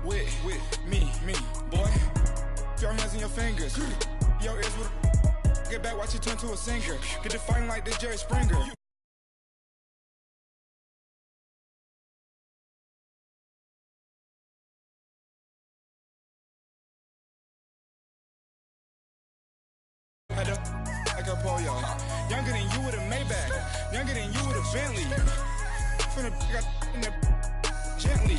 with me, boy. Your hands and your fingers. Your ears with get back, watch you turn to a singer. Get to fighting like this Jerry Springer. Had a like a polio. Younger than you with a Maybach. Younger than you with a Bentley. Finna got in the gently.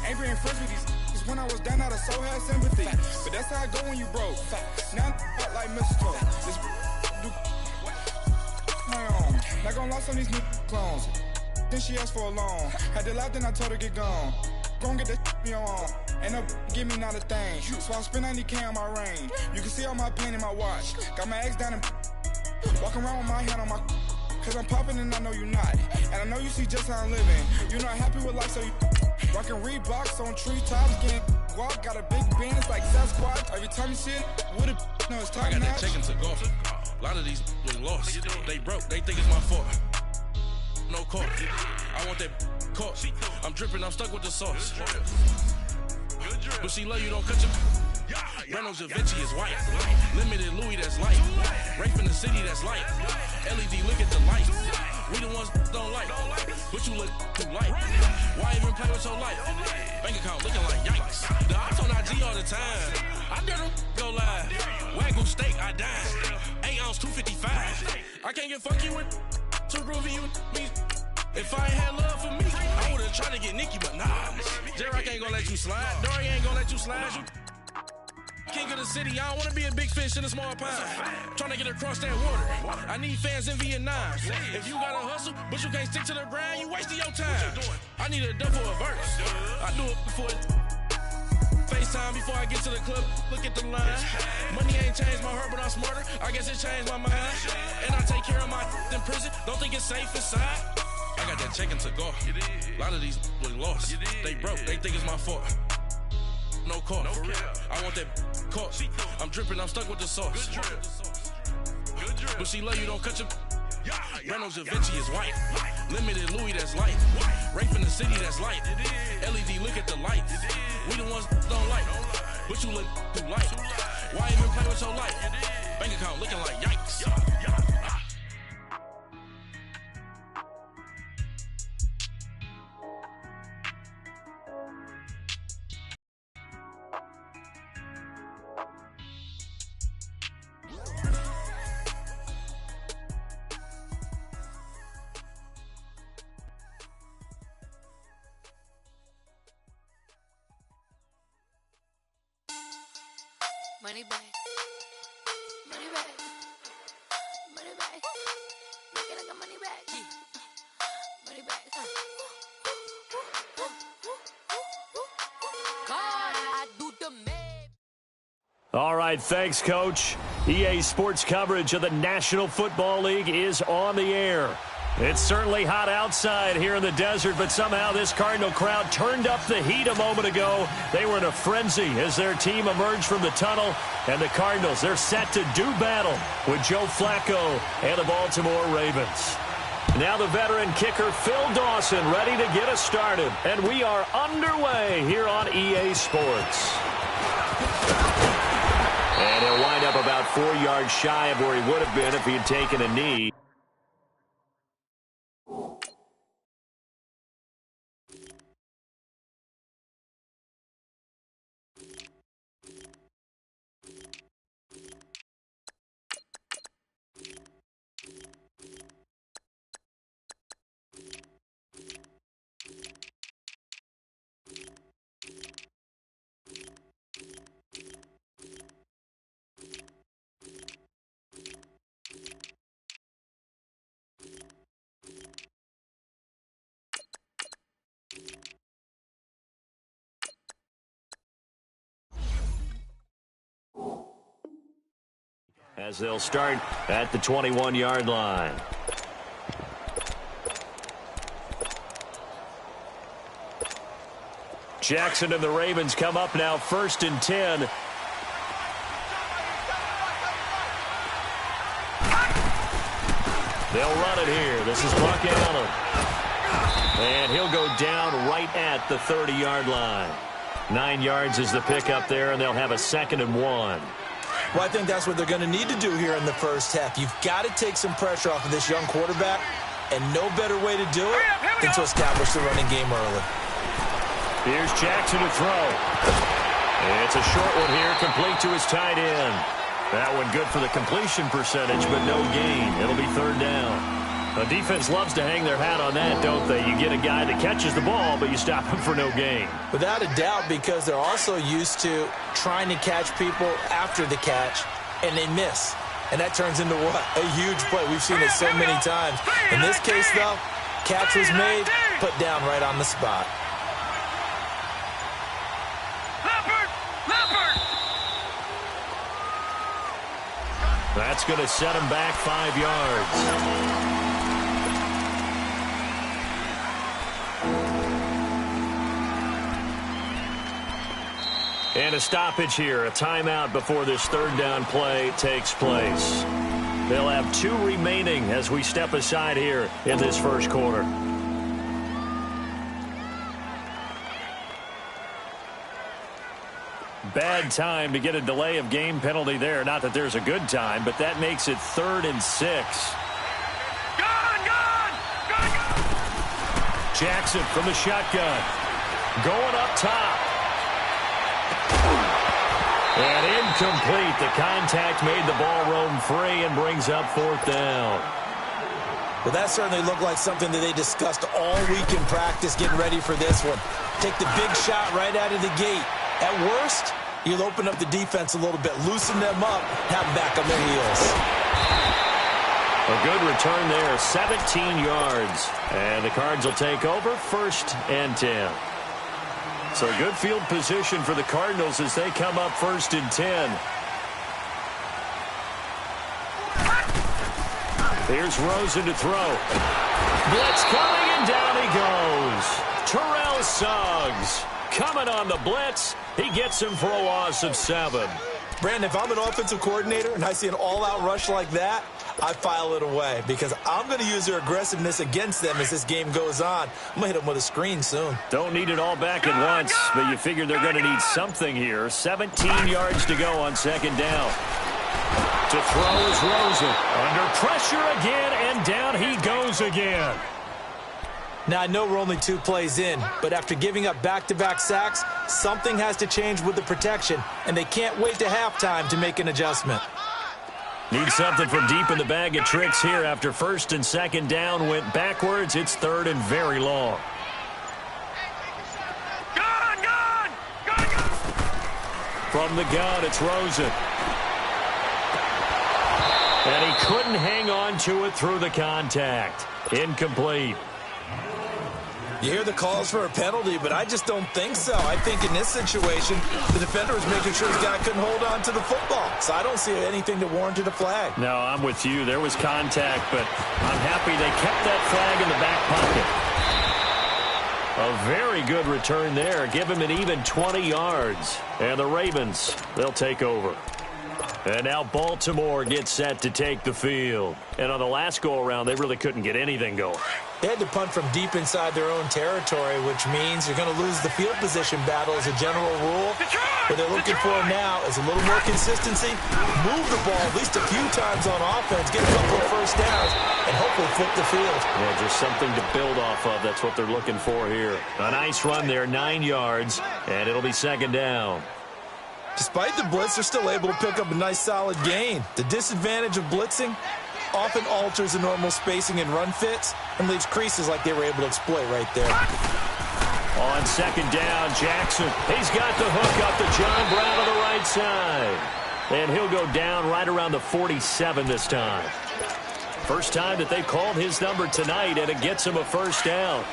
Angry and friends with these when I was down out of soul had sympathy. But that's how I go when you broke. Now I'm like mistletoe. This do my own. Not gonna lost on these new clones. Then she asked for a loan. Had to laugh, then I told her get gone. Gon' get that me on. Ain't no give me not a thing. So I spend 90K on my range. You can see all my pain in my watch. Got my ex down and walking around with my hand on my. Cause I'm popping and I know you not. And I know you see just how I'm living. You're not happy with life, so you rockin' Reeboks on treetops, getting walk. Got a big Benz like Sasquatch. Every time you see it, with a no, it's top I got notch. that check into golf. A lot of these was lost. They broke, they think it's my fault. No call. I want that caught. I'm dripping, I'm stuck with the sauce. But she love you, don't cut your. Reynolds Da Vinci is white. Limited Louis, that's light. Rape in the city, that's light. LED, look at the light. We the ones don't like. But you look too light. Why even play with your life? Bank account looking like yikes. The ops on IG all the time. I dare them go live. Wagyu steak, I dine. 8 ounce, 255. I can't get funky with too groovy you me. If I ain't had love for me, I would've tried to get Nicki, but nah. J-Rock ain't gonna let you slide. Dory ain't gonna let you slide. You king of the city, I don't wanna be a big fish in a small pond. Trying to get across that water. I need fans in Vietnam. If you gotta hustle, but you can't stick to the grind, you wasting your time. I need a double a verse. I do it before FaceTime before I get to the club. Look at the line. Money ain't changed my heart, but I'm smarter. I guess it changed my mind. And I take care of my in prison. Don't think it's safe inside. I got that check into golf. A lot of these was lost. They broke, they think it's my fault. No call. I want that caught. I'm dripping, I'm stuck with the sauce. But she love you, don't cut your. Reynolds Da Vinci is white. Limited Louis, that's light. Rape in the city, that's light. LED, look at the lights. We the ones don't like. But you look too light. Why even play with your life? Bank account looking like yikes. Money back, money back, money back. Make it like a money back, money back. God, I do the math. All right, thanks, Coach. EA Sports coverage of the National Football League is on the air. It's certainly hot outside here in the desert, but somehow this Cardinal crowd turned up the heat a moment ago. They were in a frenzy as their team emerged from the tunnel, and the Cardinals, they're set to do battle with Joe Flacco and the Baltimore Ravens. Now the veteran kicker Phil Dawson ready to get us started, and we are underway here on EA Sports. And he'll wind up about 4 yards shy of where he would have been if he had taken a knee. As they'll start at the 21-yard line. Jackson and the Ravens come up now, 1st and 10. They'll run it here. This is Buck Allen. And he'll go down right at the 30-yard line. 9 yards is the pickup there, and they'll have a 2nd and 1. Well, I think that's what they're going to need to do here in the first half. You've got to take some pressure off of this young quarterback, and no better way to do it than to establish the running game early. Here's Jackson to throw. It's a short one here, complete to his tight end. That one good for the completion percentage, but no gain. It'll be 3rd down. The defense loves to hang their hat on that, don't they? You get a guy that catches the ball, but you stop him for no gain. Without a doubt, because they're also used to trying to catch people after the catch, and they miss. And that turns into what? A huge play. We've seen it so many times. In this case, though, catch was made, put down right on the spot. That's going to set him back 5 yards. And a stoppage here, a timeout before this 3rd down play takes place. They'll have 2 remaining as we step aside here in this first quarter. Bad time to get a delay of game penalty there. Not that there's a good time, but that makes it 3rd and 6. Jackson from the shotgun. Going up top. And incomplete. The contact made the ball roam free and brings up 4th down. Well, that certainly looked like something that they discussed all week in practice getting ready for this one. Take the big shot right out of the gate. At worst, you'll open up the defense a little bit, loosen them up, have them back on their heels. A good return there, 17 yards. And the Cards will take over, 1st and 10. So good field position for the Cardinals as they come up 1st and 10. Here's Rosen to throw. Blitz coming, and down he goes. Terrell Suggs coming on the blitz. He gets him for a loss of 7. Brandon, if I'm an offensive coordinator and I see an all-out rush like that, I file it away because I'm going to use their aggressiveness against them as this game goes on. I'm going to hit them with a screen soon. Don't need it all back at once, but you figure they're going to need something here. 17 yards to go on 2nd down. To throw is Rosen. Under pressure again, and down he goes again. Now, I know we're only 2 plays in, but after giving up back-to-back sacks, something has to change with the protection, and they can't wait to halftime to make an adjustment. Need something from deep in the bag of tricks here after 1st and 2nd down went backwards. It's 3rd and very long. From the gun, it's Rosen. And he couldn't hang on to it through the contact. Incomplete. You hear the calls for a penalty, but I just don't think so. I think in this situation, the defender was making sure his guy couldn't hold on to the football. So I don't see anything that warranted a flag. No, I'm with you. There was contact, but I'm happy they kept that flag in the back pocket. A very good return there. Give him an even 20 yards. And the Ravens, they'll take over. And now Baltimore gets set to take the field. And on the last go-around, they really couldn't get anything going. They had to punt from deep inside their own territory, which means you're going to lose the field position battle as a general rule. What they're looking for now is a little more consistency, move the ball at least a few times on offense, get a couple of 1st downs, and hopefully flip the field. Yeah, just something to build off of. That's what they're looking for here. A nice run there, 9 yards, and it'll be 2nd down. Despite the blitz, they're still able to pick up a nice solid gain. The disadvantage of blitzing often alters the normal spacing and run fits and leaves creases like they were able to exploit right there. On 2nd down, Jackson. He's got the hook up to John Brown on the right side. And he'll go down right around the 47 this time. First time that they've called his number tonight, and it gets him a 1st down.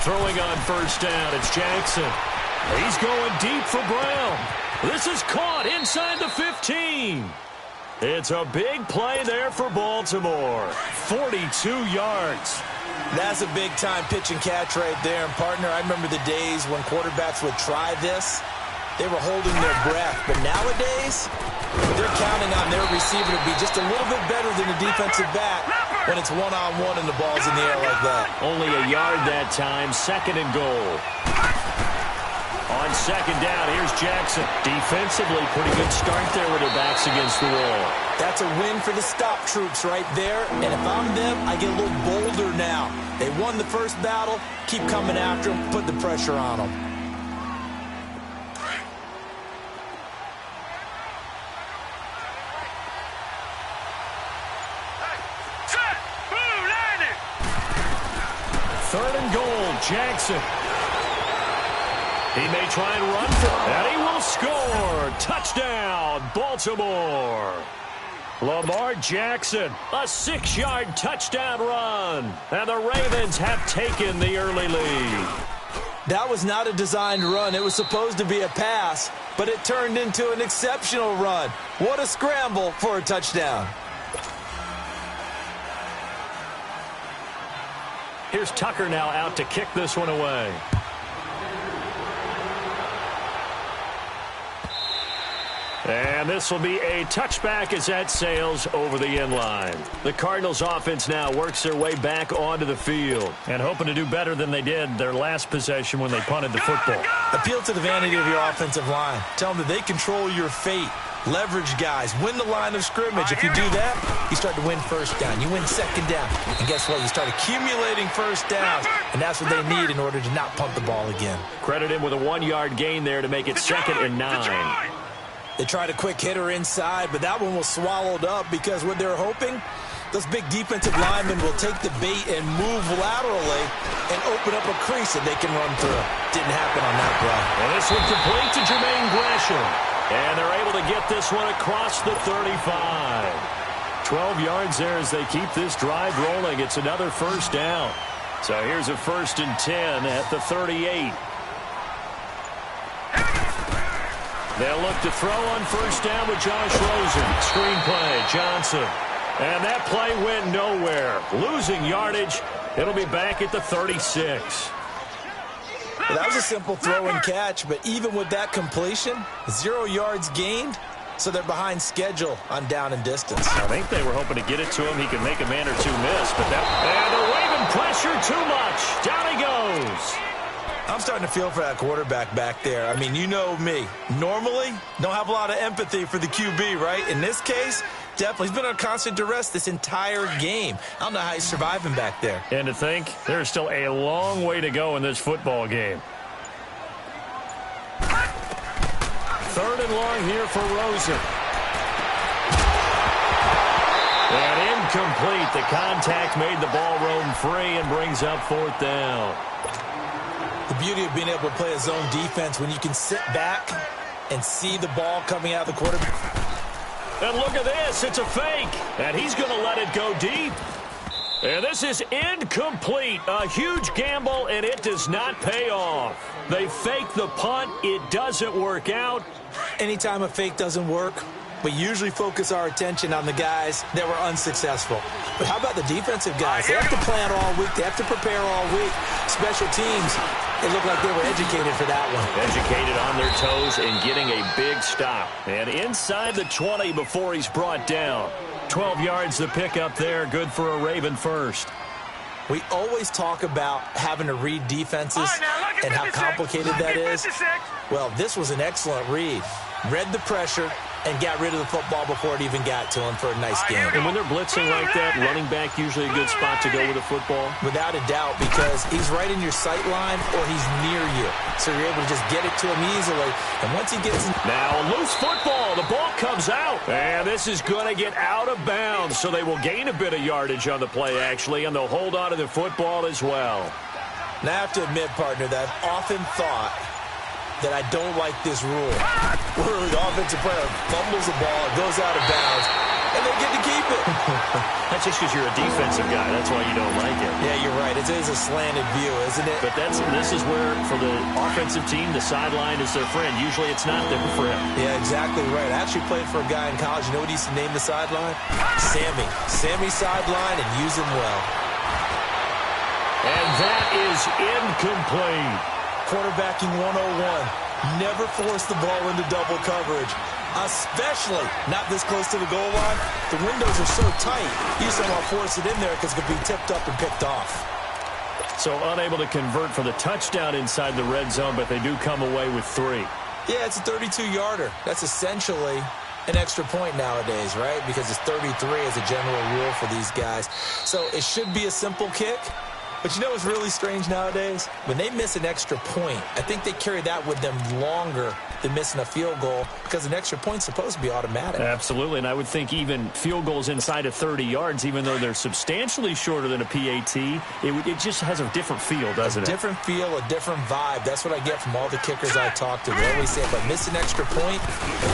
Throwing on 1st down, it's Jackson. He's going deep for Brown. This is caught inside the 15. It's a big play there for Baltimore. 42 yards. That's a big-time pitch and catch right there. And, partner, I remember the days when quarterbacks would try this. They were holding their breath. But nowadays, they're counting on their receiver to be just a little bit better than the defensive back when it's one-on-one and the ball's in the air like that. Only a yard that time, 2nd and goal. On 2nd down, here's Jackson. Defensively, pretty good start there with their backs against the wall. That's a win for the stop troops right there. And if I'm them, I get a little bolder now. They won the first battle. Keep coming after them. Put the pressure on them. Third and goal, Jackson. He may try and run for it, and he will score. Touchdown, Baltimore. Lamar Jackson, a 6-yard touchdown run. And the Ravens have taken the early lead. That was not a designed run. It was supposed to be a pass, but it turned into an exceptional run. What a scramble for a touchdown. Here's Tucker now out to kick this one away. And this will be a touchback as that sails over the end line. The Cardinals offense now works their way back onto the field and hoping to do better than they did their last possession when they punted the football. Appeal to the vanity of your offensive line. Tell them that they control your fate. Leverage guys. Win the line of scrimmage. If you do that, you start to win first down. You win 2nd down. And guess what? You start accumulating first downs. And that's what they need in order to not punt the ball again. Credit him with a 1-yard gain there to make it 2nd and 9. They tried a quick hitter inside, but that one was swallowed up because what they're hoping, those big defensive linemen will take the bait and move laterally and open up a crease that they can run through. Didn't happen on that play. And this one complete to Jermaine Gresham. And they're able to get this one across the 35. 12 yards there as they keep this drive rolling. It's another first down. So here's a 1st and 10 at the 38. They'll look to throw on first down with Josh Rosen. Screenplay, Johnson. And that play went nowhere. Losing yardage. It'll be back at the 36. Well, that was a simple throw and catch, but even with that completion, 0 yards gained, so they're behind schedule on down and distance. I think they were hoping to get it to him. He could make a man or two miss, but that... And the Raven pressure too much. Down he goes. I'm starting to feel for that quarterback back there. I mean, you know me. Normally, don't have a lot of empathy for the QB, right? In this case, definitely. He's been on constant duress this entire game. I don't know how he's surviving back there. And to think, there's still a long way to go in this football game. 3rd and long here for Rosen. And incomplete. The contact made the ball roam free and brings up 4th down. The beauty of being able to play a zone defense when you can sit back and see the ball coming out of the quarterback. And look at this. It's a fake. And he's going to let it go deep. And this is incomplete. A huge gamble, and it does not pay off. They fake the punt. It doesn't work out. Anytime a fake doesn't work, we usually focus our attention on the guys that were unsuccessful. But how about the defensive guys? They have to plan all week. They have to prepare all week. Special teams, it looked like they were educated for that one. Educated on their toes and getting a big stop. And inside the 20 before he's brought down. 12 yards to pick up there. Good for a Raven first. We always talk about having to read defenses and how complicated that is. Well, this was an excellent read. Read the pressure and got rid of the football before it even got to him for a nice game. And when they're blitzing like that, running back usually a good spot to go with the football? Without a doubt, because he's right in your sight line or he's near you. So you're able to just get it to him easily. And once he gets in... Now a loose football. The ball comes out. And this is going to get out of bounds. So they will gain a bit of yardage on the play, actually, and they'll hold on to the football as well. Now I have to admit, partner, that I've often thought that I don't like this rule where the offensive player fumbles the ball, it goes out of bounds, and they get to keep it. That's just because you're a defensive guy. That's why you don't like it. Yeah, you're right. It is a slanted view, isn't it? But this is where, for the offensive team, the sideline is their friend. Usually it's not there for him. Yeah, exactly right. I actually played for a guy in college. You know what he used to name the sideline? Sammy. Sammy sideline, and use him well. And that is incomplete. Quarterbacking 101. Never force the ball into double coverage. especially not this close to the goal line. The windows are so tight, you just don't want to force it in there because it could be tipped up and picked off. So unable to convert for the touchdown inside the red zone, but they do come away with 3. Yeah, it's a 32-yarder. That's essentially an extra point nowadays, right? Because it's 33 as a general rule for these guys. So it should be a simple kick. But you know what's really strange nowadays? When they miss an extra point, I think they carry that with them longer than missing a field goal because an extra point's supposed to be automatic. Absolutely, and I would think even field goals inside of 30 yards, even though they're substantially shorter than a PAT, it just has a different feel, doesn't it? A different feel, a different vibe. That's what I get from all the kickers I talk to. They always say, if I miss an extra point,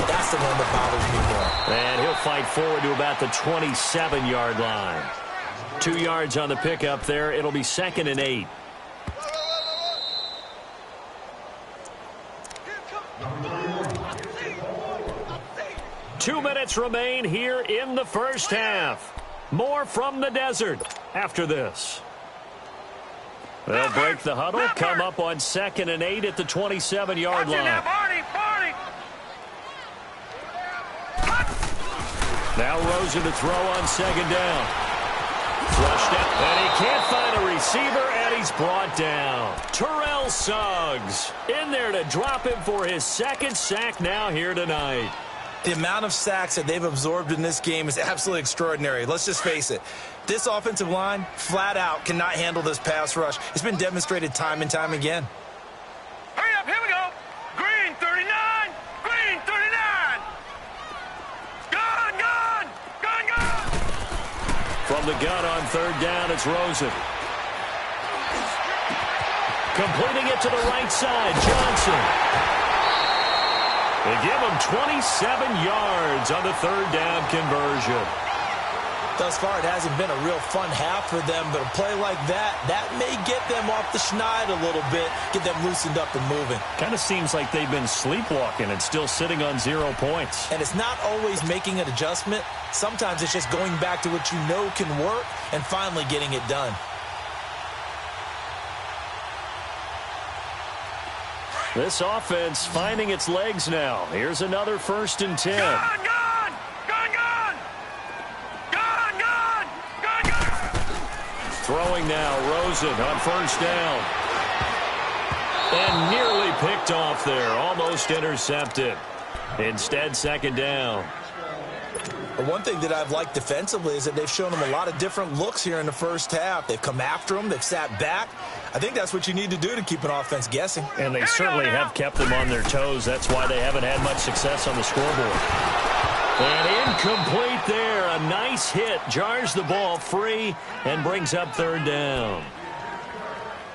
that's the one that bothers me more. And he'll fight forward to about the 27-yard line. 2 yards on the pickup there. It'll be 2nd and 8. Two minutes remain here in the first half. More from the desert after this. They'll break the huddle, come up on 2nd and 8 at the 27-yard line. Now Rosen to throw on 2nd down. Flushed out, and he can't find a receiver, and he's brought down. Terrell Suggs in there to drop him for his 2nd sack now here tonight. The amount of sacks that they've absorbed in this game is absolutely extraordinary. Let's just face it. This offensive line, flat out, cannot handle this pass rush. It's been demonstrated time and time again. Hurry up, here we go. Green 39, green 39. Gone, gone, gone, gone. From the gun on 3rd down, it's Rosen. Completing it to the right side, Johnson. They give him 27 yards on the 3rd down conversion. Thus far, it hasn't been a real fun half for them, but a play like that may get them off the schneid a little bit, get them loosened up and moving. Kind of seems like they've been sleepwalking and still sitting on 0 points. And it's not always making an adjustment. Sometimes it's just going back to what you know can work and finally getting it done. This offense finding its legs now. Here's another 1st and 10. Gone, gone, gone, gone. Gone, gone, gone, gone. Throwing now, Rosen on 1st down. And nearly picked off there. Almost intercepted. Instead, 2nd down. But one thing that I've liked defensively is that they've shown them a lot of different looks here in the first half. They've come after them. They've sat back. I think that's what you need to do to keep an offense guessing. And they certainly have kept them on their toes. That's why they haven't had much success on the scoreboard. And incomplete there. A nice hit. Jars the ball free and brings up 3rd down.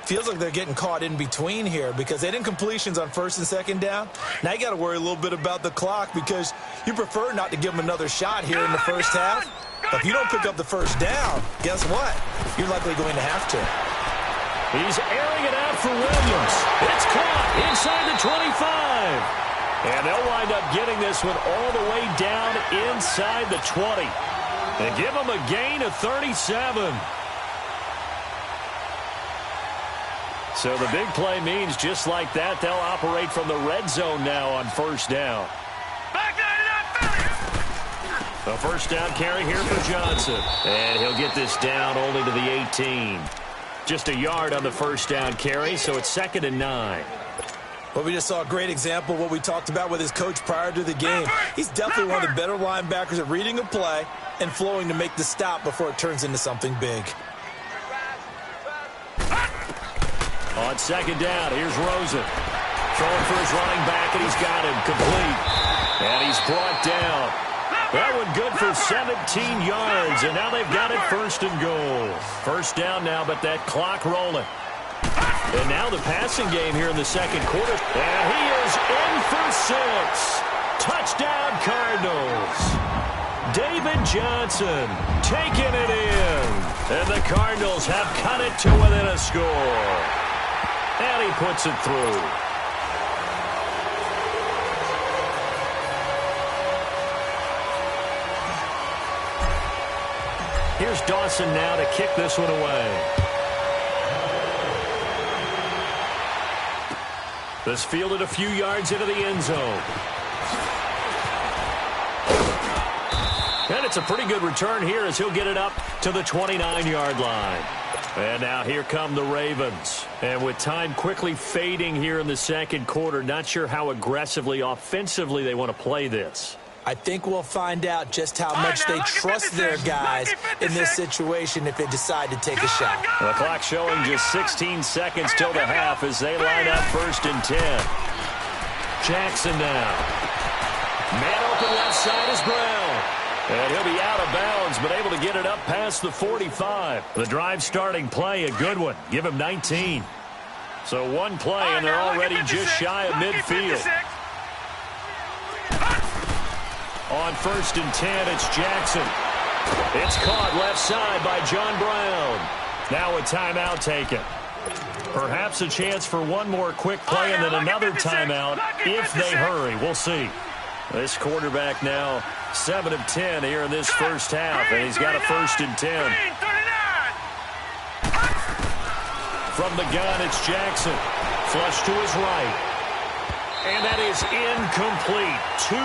Feels like they're getting caught in between here because they didn't completions on 1st and 2nd down. Now you got to worry a little bit about the clock because you prefer not to give them another shot here in the first half. But if you don't pick up the 1st down, guess what? You're likely going to have to. He's airing it out for Williams. It's caught inside the 25. And they'll wind up getting this one all the way down inside the 20. And give them a gain of 37. So the big play means just like that, they'll operate from the red zone now on 1st down. A 1st down carry here for Johnson. And he'll get this down only to the 18. Just a yard on the 1st down carry, so it's 2nd and 9. Well, we just saw a great example of what we talked about with his coach prior to the game. He's definitely one of the better linebackers at reading a play and flowing to make the stop before it turns into something big. On 2nd down, here's Rosen. Throwing for his running back, and he's got him complete. And he's brought down. That one good for 17 yards, and now they've got it 1st and goal. 1st down now, but that clock rolling. And now the passing game here in the 2nd quarter. And he is in for 6. Touchdown, Cardinals. David Johnson taking it in. And the Cardinals have cut it to within a score. And he puts it through. Here's Dawson now to kick this one away. This fielded a few yards into the end zone. it's a pretty good return here as he'll get it up to the 29-yard line. And now here come the Ravens. And with time quickly fading here in the second quarter, not sure how aggressively, offensively they want to play this. I think we'll find out just how much they trust their guys in this situation if they decide to take a shot. The clock showing just 16 seconds till the half as they line up 1st and 10. Jackson now. Man open left side is Brown. And he'll be out of bounds, but able to get it up past the 45. The drive starting play, a good one. Give him 19. So one play, and they're already just shy of midfield. On 1st and 10, it's Jackson. It's caught left side by John Brown. Now a timeout taken. Perhaps a chance for one more quick play and then another timeout if they hurry. We'll see. This quarterback now 7 of 10 here in this first half, and he's got a 1st and 10. From the gun, it's Jackson. Flush to his right. And that is incomplete. 2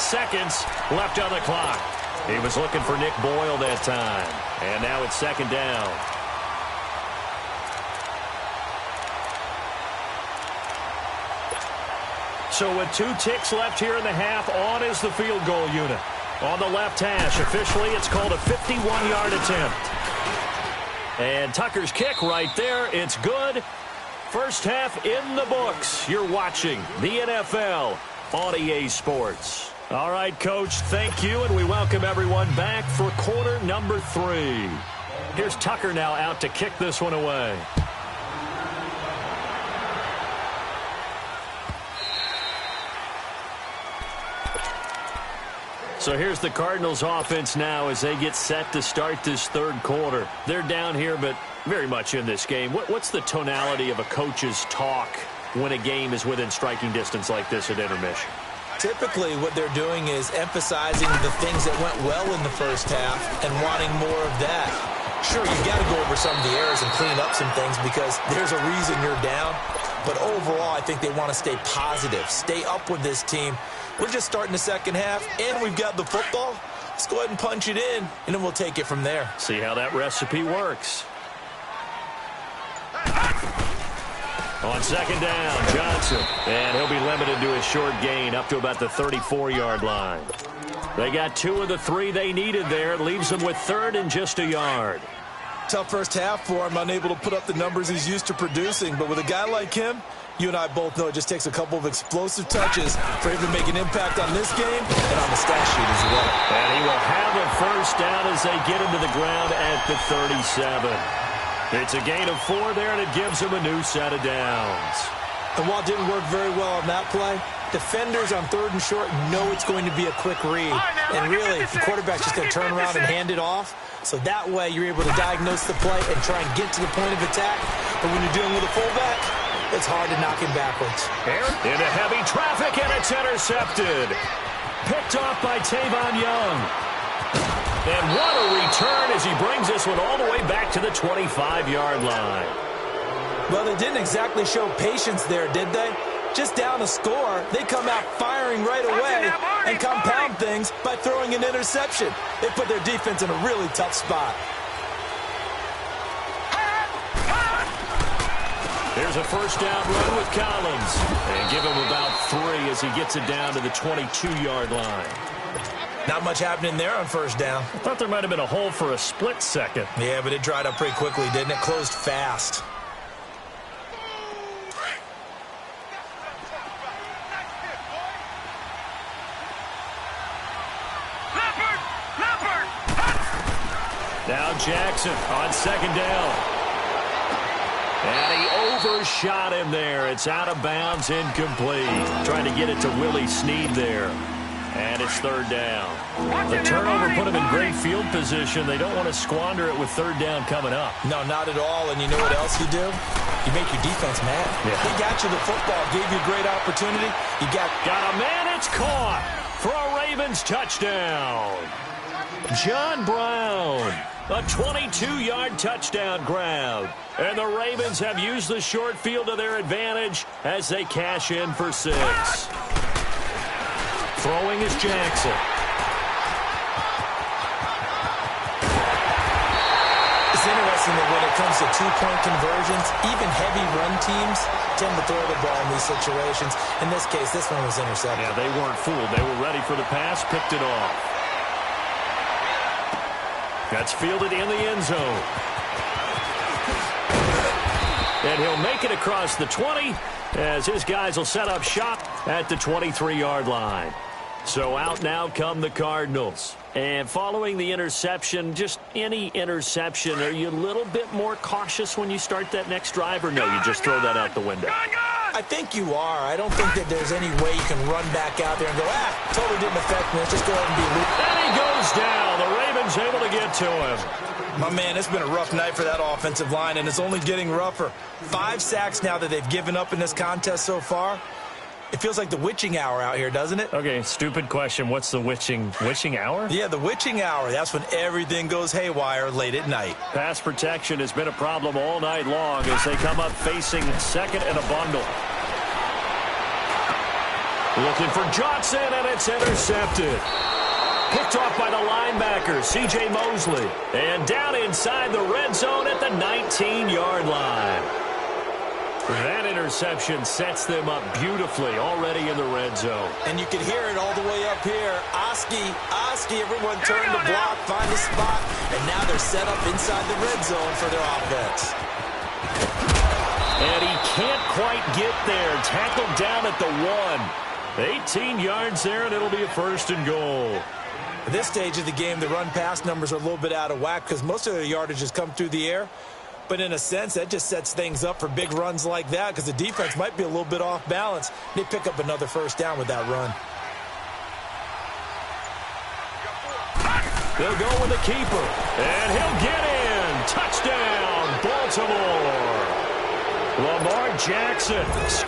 seconds left on the clock. He was looking for Nick Boyle that time. And now it's 2nd down. So with 2 ticks left here in the half, on is the field goal unit. On the left hash, officially it's called a 51-yard attempt. And Tucker's kick right there, it's good. First half in the books. You're watching the NFL on EA Sports. All right, Coach, thank you, and we welcome everyone back for quarter number 3. Here's Tucker now out to kick this one away. So here's the Cardinals offense now as they get set to start this third quarter. They're down here, but very much in this game. What's the tonality of a coach's talk when a game is within striking distance like this at intermission? Typically, what they're doing is emphasizing the things that went well in the first half and wanting more of that. Sure, you've got to go over some of the errors and clean up some things because there's a reason you're down. But overall, I think they want to stay positive, stay up with this team. We're just starting the second half, and we've got the football. Let's go ahead and punch it in, and then we'll take it from there. See how that recipe works. On 2nd down, Johnson. And he'll be limited to a short gain up to about the 34-yard line. They got 2 of the 3 they needed there. It leaves them with 3rd and just a yard. Tough first half for him, unable to put up the numbers he's used to producing. But with a guy like him, you and I both know it just takes a couple of explosive touches for him to make an impact on this game and on the stat sheet as well. And he will have a first down as they get him to the ground at the 37. It's a gain of 4 there, and it gives him a new set of downs. And while it didn't work very well on that play, defenders on 3rd and short know it's going to be a quick read. And really, the quarterback's just going to turn around and hand it off. So that way, you're able to diagnose the play and try and get to the point of attack. But when you're dealing with a fullback, it's hard to knock him backwards. Into heavy traffic, and it's intercepted. Picked off by Tavon Young. And what a return as he brings this one all the way back to the 25-yard line. Well, they didn't exactly show patience there, did they? Just down a score, they come out firing right away and compound things by throwing an interception. They put their defense in a really tough spot. There's a first down run with Collins. And give him about 3 as he gets it down to the 22-yard line. Not much happening there on first down. I thought there might have been a hole for a split second. Yeah, but it dried up pretty quickly, didn't it? Closed fast. Now Jackson on 2nd down. And he overshot him there. It's out of bounds, incomplete. Trying to get it to Willie Snead there. And it's 3rd down. The turnover put him in great field position. They don't want to squander it with 3rd down coming up. No, not at all. And you know what else you do? You make your defense mad. Yeah. He got you the football, gave you a great opportunity. You got a man, it's caught for a Ravens touchdown. John Brown. A 22-yard touchdown grab. And the Ravens have used the short field to their advantage as they cash in for 6. Throwing is Jackson. It's interesting that when it comes to two-point conversions, even heavy run teams tend to throw the ball in these situations. In this case, this one was intercepted. Yeah, they weren't fooled. They were ready for the pass, picked it off. That's fielded in the end zone. And he'll make it across the 20 as his guys will set up shop at the 23-yard line. So out now come the Cardinals. And following the interception, just any interception, are you a little bit more cautious when you start that next drive, or no, you just throw that out the window? I think you are. I don't think that there's any way you can run back out there and go, totally didn't affect me. Let's just go ahead and be loose. And he goes down. The Ravens able to get to him. My man, it's been a rough night for that offensive line, and it's only getting rougher. 5 sacks now that they've given up in this contest so far. It feels like the witching hour out here, doesn't it? Okay, stupid question. What's the witching hour? Yeah, the witching hour. That's when everything goes haywire late at night. Pass protection has been a problem all night long as they come up facing second and a bundle. Looking for Johnson, and it's intercepted. Picked off by the linebacker, C.J. Mosley. And down inside the red zone at the 19-yard line. That interception sets them up beautifully already in the red zone. And you can hear it all the way up here. Oski, everyone turned to block, find a spot, and now they're set up inside the red zone for their offense. And he can't quite get there. Tackled down at the 1. 18 yards there, and it'll be a first and goal. At this stage of the game, the run-pass numbers are a little bit out of whack because most of their yardage has come through the air. But in a sense, that just sets things up for big runs like that because the defense might be a little bit off balance. They pick up another first down with that run. They'll go with the keeper, and he'll get in. Touchdown, Baltimore. Lamar Jackson.